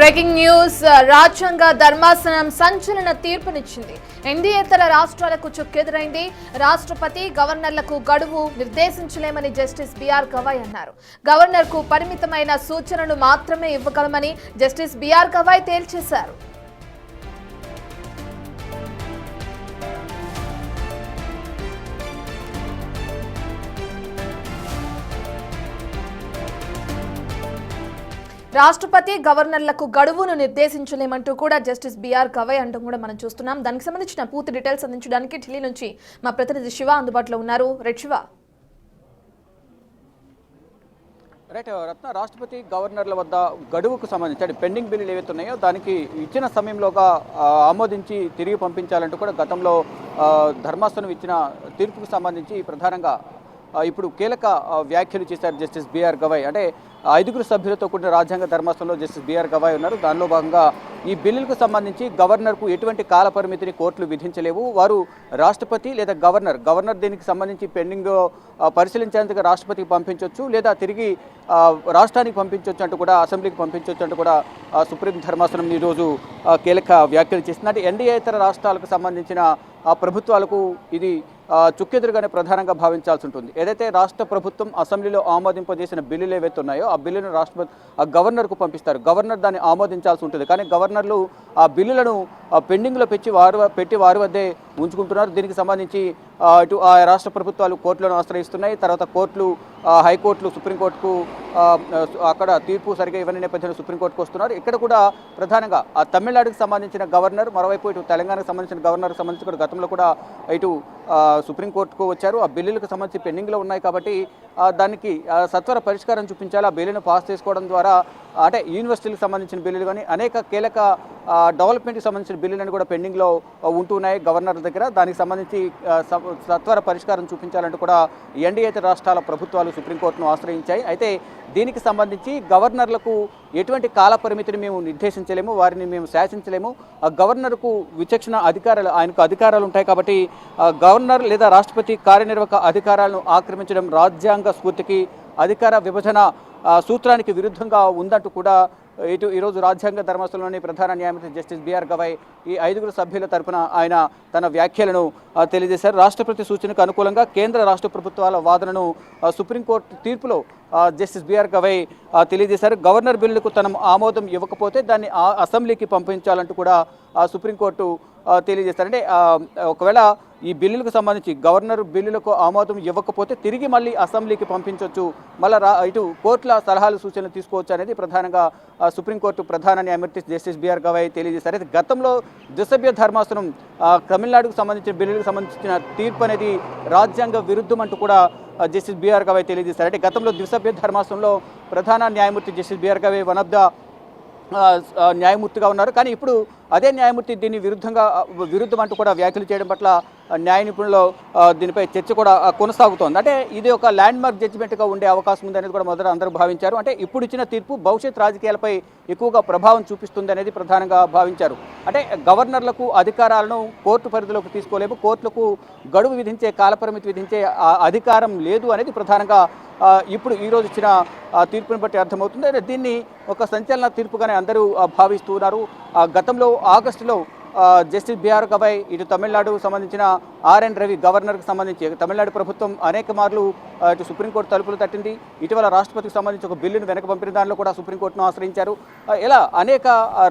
Breaking news రాజ్యాంగ ధర్మాసనం సంచలన తీర్పునిచ్చింది. ఎన్డీయేతర రాష్ట్రాలకు చుక్కెదురైంది. రాష్ట్రపతి గవర్నర్లకు గడువు నిర్దేశించలేమని జస్టిస్ బిఆర్ గవాయ్ అన్నారు. గవర్నర్కు పరిమితమైన సూచనలు మాత్రమే ఇవ్వగలమని జస్టిస్ బిఆర్ గవాయ్ తేల్చేశారు. రాష్ట్రపతి గవర్నర్లకు గడువును నిర్దేశించలేమంటూ కూడా జస్టిస్ బిఆర్ గవాయ్ అంటూ కూడా మనం చూస్తున్నాం. దానికి సంబంధించిన పూర్తి డీటెయిల్స్ అందించడానికి ఢిల్లీ నుంచి మా ప్రతినిధి శివ అందుబాటులో ఉన్నారు. రెడ్ శివ. రైట్ రత్న, రాష్ట్రపతి గవర్నర్ల వద్ద గడువుకు సంబంధించి పెండింగ్ బిల్లులు ఏవైతే ఉన్నాయో దానికి ఇచ్చిన సమయంలోగా ఆమోదించి తిరిగి పంపించాలంటూ కూడా గతంలో ధర్మాసనం ఇచ్చిన తీర్పుకు సంబంధించి ప్రధానంగా ఇప్పుడు కీలక వ్యాఖ్యలు చేశారు జస్టిస్ బిఆర్ గవాయ్. అంటే 5 సభ్యులతో కూడిన రాజ్యాంగ ధర్మాసనంలో జస్టిస్ బిఆర్ గవాయ్ ఉన్నారు. దానిలో భాగంగా ఈ బిల్లులకు సంబంధించి గవర్నర్కు ఎటువంటి కాల పరిమితిని కోర్టులు విధించలేవు. వారు రాష్ట్రపతి లేదా గవర్నర్ దీనికి సంబంధించి పెండింగ్ పరిశీలించేందుకు రాష్ట్రపతికి పంపించవచ్చు, లేదా తిరిగి రాష్ట్రానికి పంపించవచ్చు అంటూ కూడా, అసెంబ్లీకి పంపించవచ్చు అంటూ కూడా సుప్రీం ధర్మాసనం ఈరోజు కీలక వ్యాఖ్యలు చేసింది. అంటే ఎన్డీయేతర రాష్ట్రాలకు సంబంధించిన ప్రభుత్వాలకు ఇది చుక్కెదురుగానే ప్రధానంగా భావించాల్సి ఉంటుంది. ఏదైతే రాష్ట్ర ప్రభుత్వం అసెంబ్లీలో ఆమోదింపజేసిన బిల్లులు ఏవైతే ఉన్నాయో ఆ బిల్లును గవర్నర్కు పంపిస్తారు. గవర్నర్ దాన్ని ఆమోదించాల్సి ఉంటుంది. కానీ గవర్నర్లు ఆ బిల్లులను పెండింగ్లో పెట్టి వారి వద్దే ఉంచుకుంటున్నారు. దీనికి సంబంధించి ఇటు ఆ రాష్ట్ర ప్రభుత్వాలు కోర్టులను ఆశ్రయిస్తున్నాయి. తర్వాత కోర్టులు, హైకోర్టులు, సుప్రీంకోర్టుకు అక్కడ తీర్పు సరిగా ఇవన్నీ నేపథ్యంలో సుప్రీంకోర్టుకు వస్తున్నారు. ఇక్కడ కూడా ప్రధానంగా ఆ తమిళనాడుకు సంబంధించిన గవర్నర్, మరోవైపు ఇటు తెలంగాణకు సంబంధించిన గవర్నర్కి సంబంధించి కూడా గతంలో కూడా ఇటు సుప్రీంకోర్టుకు వచ్చారు. ఆ బిల్లులకు సంబంధించి పెండింగ్లో ఉన్నాయి కాబట్టి దానికి సత్వర పరిష్కారం చూపించాలి. ఆ బిల్లును పాస్ చేసుకోవడం ద్వారా అంటే యూనివర్సిటీలకు సంబంధించిన బిల్లులు కానీ అనేక కీలక డెవలప్మెంట్కి సంబంధించిన బిల్లులను కూడా పెండింగ్లో ఉంటున్నాయి గవర్నర్ల దగ్గర. దానికి సంబంధించి సత్వర పరిష్కారం చూపించాలంటూ కూడా ఎన్డీయేతర రాష్ట్రాల ప్రభుత్వాలు సుప్రీంకోర్టును ఆశ్రయించాయి. అయితే దీనికి సంబంధించి గవర్నర్లకు ఎటువంటి కాల పరిమితిని మేము నిర్దేశించలేము, వారిని మేము శాసించలేము. గవర్నర్కు విచక్షణ అధికారాలు, ఆయనకు అధికారాలు ఉంటాయి కాబట్టి గవర్నర్ లేదా రాష్ట్రపతి కార్యనిర్వాహక అధికారాలను ఆక్రమించడం రాజ్యాంగ స్ఫూర్తికి, అధికార విభజన సూత్రానికి విరుద్ధంగా ఉందంటూ కూడా ఈరోజు రాజ్యాంగ ధర్మాసనంలోని ప్రధాన న్యాయమూర్తి జస్టిస్ బిఆర్ గవాయ్ ఈ 5 సభ్యుల తరపున ఆయన తన వ్యాఖ్యలను తెలియజేశారు. రాష్ట్రపతి సూచనకు అనుకూలంగా కేంద్ర రాష్ట్ర ప్రభుత్వాల వాదనను సుప్రీంకోర్టు తీర్పులో జస్టిస్ బిఆర్ గవాయ్ తెలియజేశారు. గవర్నర్ బిల్లుకు తన ఆమోదం ఇవ్వకపోతే దాన్ని అసెంబ్లీకి పంపించాలంటూ కూడా సుప్రీంకోర్టు తెలియజేస్తారు. అంటే ఒకవేళ ఈ బిల్లులకు సంబంధించి గవర్నర్ బిల్లులకు ఆమోదం ఇవ్వకపోతే తిరిగి మళ్ళీ అసెంబ్లీకి పంపించవచ్చు, మళ్ళీ ఇటు కోర్టుల సలహాలు సూచనలు తీసుకోవచ్చు అనేది ప్రధానంగా సుప్రీంకోర్టు ప్రధాన న్యాయమూర్తి జస్టిస్ బిఆర్ గవాయ్ తెలియజేశారు. అయితే గతంలో ద్విసభ్య ధర్మాసనం తమిళనాడుకు సంబంధించిన బిల్లులకు సంబంధించిన తీర్పు అనేది రాజ్యాంగ విరుద్ధం అంటూ కూడా జస్టిస్ బిఆర్ గవాయ్ తెలియజేశారు. అంటే గతంలో ద్విసభ్య ధర్మాసనంలో ప్రధాన న్యాయమూర్తి justice BR Gavai one of the న్యాయమూర్తిగా ఉన్నారు. కానీ ఇప్పుడు అదే న్యాయమూర్తి దీన్ని విరుద్ధం అంటూ కూడా వ్యాఖ్యలు చేయడం పట్ల న్యాయ నిపుణులు దీనిపై చర్చ కూడా కొనసాగుతోంది. అంటే ఇది ఒక ల్యాండ్ మార్క్ జడ్జిమెంట్గా ఉండే అవకాశం ఉంది అనేది కూడా మొదట అందరూ భావించారు. అంటే ఇప్పుడు ఇచ్చిన తీర్పు భవిష్యత్ రాజకీయాలపై ఎక్కువగా ప్రభావం చూపిస్తుంది అనేది ప్రధానంగా భావించారు. అంటే గవర్నర్లకు అధికారాలను కోర్టు పరిధిలోకి తీసుకోలేము, కోర్టులకు గడువు విధించే, కాలపరిమితి విధించే అధికారం లేదు అనేది ప్రధానంగా ఇప్పుడు ఈరోజు ఇచ్చిన తీర్పుని బట్టి అర్థమవుతుంది. దీన్ని ఒక సంచలన తీర్పుగానే అందరూ భావిస్తున్నారు. గతంలో ఆగస్టులో జస్టిస్ బిఆర్ గవాయ్ ఇటు తమిళనాడుకు సంబంధించిన ఆర్ఎన్ రవి గవర్నర్కి సంబంధించి తమిళనాడు ప్రభుత్వం అనేక మార్లు ఇటు సుప్రీంకోర్టు తలుపులు తట్టింది. ఇటీవల రాష్ట్రపతికి సంబంధించి ఒక బిల్లును వెనక పంపిన దానిలో కూడా సుప్రీంకోర్టును ఆశ్రయించారు. ఇలా అనేక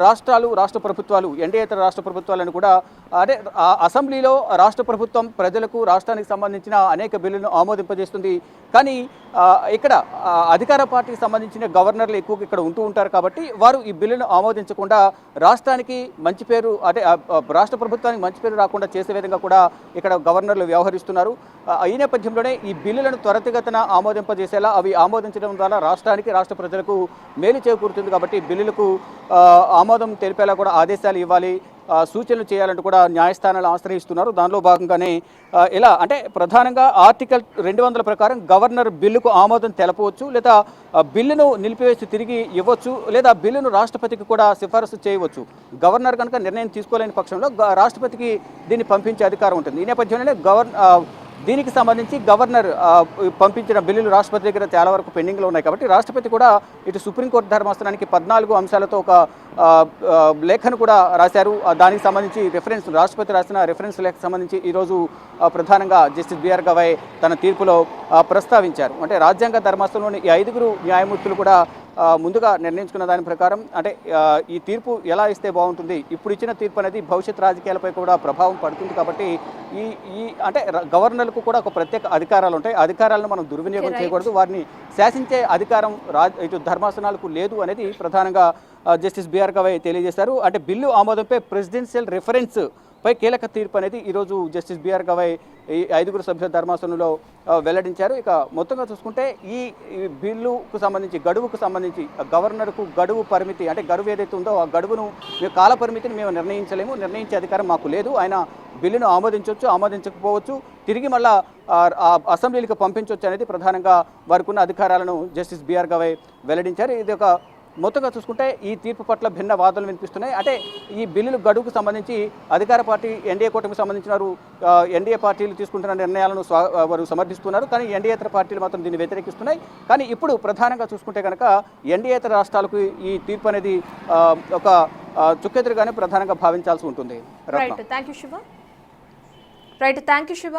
రాష్ట్రాలు, రాష్ట్ర ప్రభుత్వాలు, ఎన్డీయేతర రాష్ట్ర ప్రభుత్వాలను కూడా అంటే అసెంబ్లీలో రాష్ట్ర ప్రభుత్వం ప్రజలకు, రాష్ట్రానికి సంబంధించిన అనేక బిల్లులను ఆమోదింపజేస్తుంది. కానీ ఇక్కడ అధికార పార్టీకి సంబంధించిన గవర్నర్లు ఎక్కువగా ఇక్కడ ఉంటూ ఉంటారు కాబట్టి వారు ఈ బిల్లును ఆమోదించకుండా రాష్ట్రానికి మంచి పేరు, అంటే రాష్ట్ర ప్రభుత్వానికి మంచి పేరు రాకుండా చేసే విధంగా కూడా ఇక్కడ గవర్నర్లు వ్యవహరిస్తున్నారు. ఈ నేపథ్యంలోనే ఈ బిల్లులను త్వరితగతిన ఆమోదింపజేసేలా, అవి ఆమోదించడం ద్వారా రాష్ట్రానికి, రాష్ట్ర ప్రజలకు మేలు చేకూరుతుంది. కాబట్టి బిల్లులకు ఆమోదం తెలిపేలా కూడా ఆదేశాలు ఇవ్వాలి, సూచనలు చేయాలంటూ కూడా న్యాయస్థానాలు ఆశ్రయిస్తున్నారు. దానిలో భాగంగానే ఇలా అంటే ప్రధానంగా ఆర్టికల్ 200 ప్రకారం గవర్నర్ బిల్లుకు ఆమోదం తెలపవచ్చు, లేదా బిల్లును నిలిపివేసి తిరిగి ఇవ్వచ్చు, లేదా బిల్లును రాష్ట్రపతికి కూడా సిఫారసు చేయవచ్చు. గవర్నర్ కనుక నిర్ణయం తీసుకోలేని పక్షంలో రాష్ట్రపతికి దీన్ని పంపించే అధికారం ఉంటుంది. ఈ నేపథ్యంలోనే దీనికి సంబంధించి గవర్నర్ పంపించిన బిల్లులు రాష్ట్రపతి దగ్గర చాలా వరకు పెండింగ్లో ఉన్నాయి కాబట్టి రాష్ట్రపతి కూడా ఇటు సుప్రీంకోర్టు ధర్మాసనానికి 14 అంశాలతో ఒక లేఖను కూడా రాశారు. దానికి సంబంధించి రిఫరెన్స్ రాష్ట్రపతి రాసిన రిఫరెన్స్ లేఖకు సంబంధించి ఈరోజు ప్రధానంగా జస్టిస్ బిఆర్ గవాయ్ తన తీర్పులో ప్రస్తావించారు. అంటే రాజ్యాంగ ధర్మాసనంలోని ఈ 5 న్యాయమూర్తులు కూడా ముందుగా నిర్ణయించుకున్న దాని ప్రకారం అంటే ఈ తీర్పు ఎలా ఇస్తే బాగుంటుంది, ఇప్పుడు ఇచ్చిన తీర్పు అనేది భవిష్యత్ రాజకీయాలపై కూడా ప్రభావం పడుతుంది కాబట్టి ఈ అంటే గవర్నర్లకు కూడా ఒక ప్రత్యేక అధికారాలు ఉంటాయి. అధికారాలను మనం దుర్వినియోగం చేయకూడదు, వారిని శాసించే అధికారం ఇటు ధర్మాసనాలకు లేదు అనేది ప్రధానంగా జస్టిస్ బిఆర్ గవాయ్ తెలియజేశారు. అంటే బిల్లు ఆమోదంపై ప్రెసిడెన్షియల్ రిఫరెన్స్ పై కీలక తీర్పు అనేది ఈరోజు జస్టిస్ బిఆర్ గవాయ్ ఈ 5 సభ్యుల ధర్మాసనంలో వెల్లడించారు. ఇక మొత్తంగా చూసుకుంటే ఈ బిల్లుకు సంబంధించి గడువుకు సంబంధించి గవర్నర్కు గడువు పరిమితి అంటే గడువు ఏదైతే ఉందో ఆ గడువును కాల పరిమితిని మేము నిర్ణయించలేము, నిర్ణయించే అధికారం మాకు లేదు. ఆయన బిల్లును ఆమోదించవచ్చు, ఆమోదించకపోవచ్చు, తిరిగి మళ్ళా అసెంబ్లీలకు పంపించవచ్చు అనేది ప్రధానంగా వారికి ఉన్న అధికారాలను జస్టిస్ బిఆర్ గవాయ్ వెల్లడించారు. ఇది ఒక మొత్తంగా చూసుకుంటే ఈ తీర్పు పట్ల భిన్న వాదనలు వినిపిస్తున్నాయి. అంటే ఈ బిల్లులు గడువుకు సంబంధించి అధికార పార్టీ ఎన్డీఏ కూటమికి సంబంధించిన ఎన్డీఏ పార్టీలు తీసుకుంటున్న నిర్ణయాలను వారు సమర్థిస్తున్నారు, కానీ ఎన్డీఏతర పార్టీలు మాత్రం దీన్ని వ్యతిరేకిస్తున్నాయి. కానీ ఇప్పుడు ప్రధానంగా చూసుకుంటే కనుక ఎన్డీఏతర రాష్ట్రాలకు ఈ తీర్పు అనేది ఒక చుక్కెదురుగానే ప్రధానంగా భావించాల్సి ఉంటుంది. Right, thank you Shiva.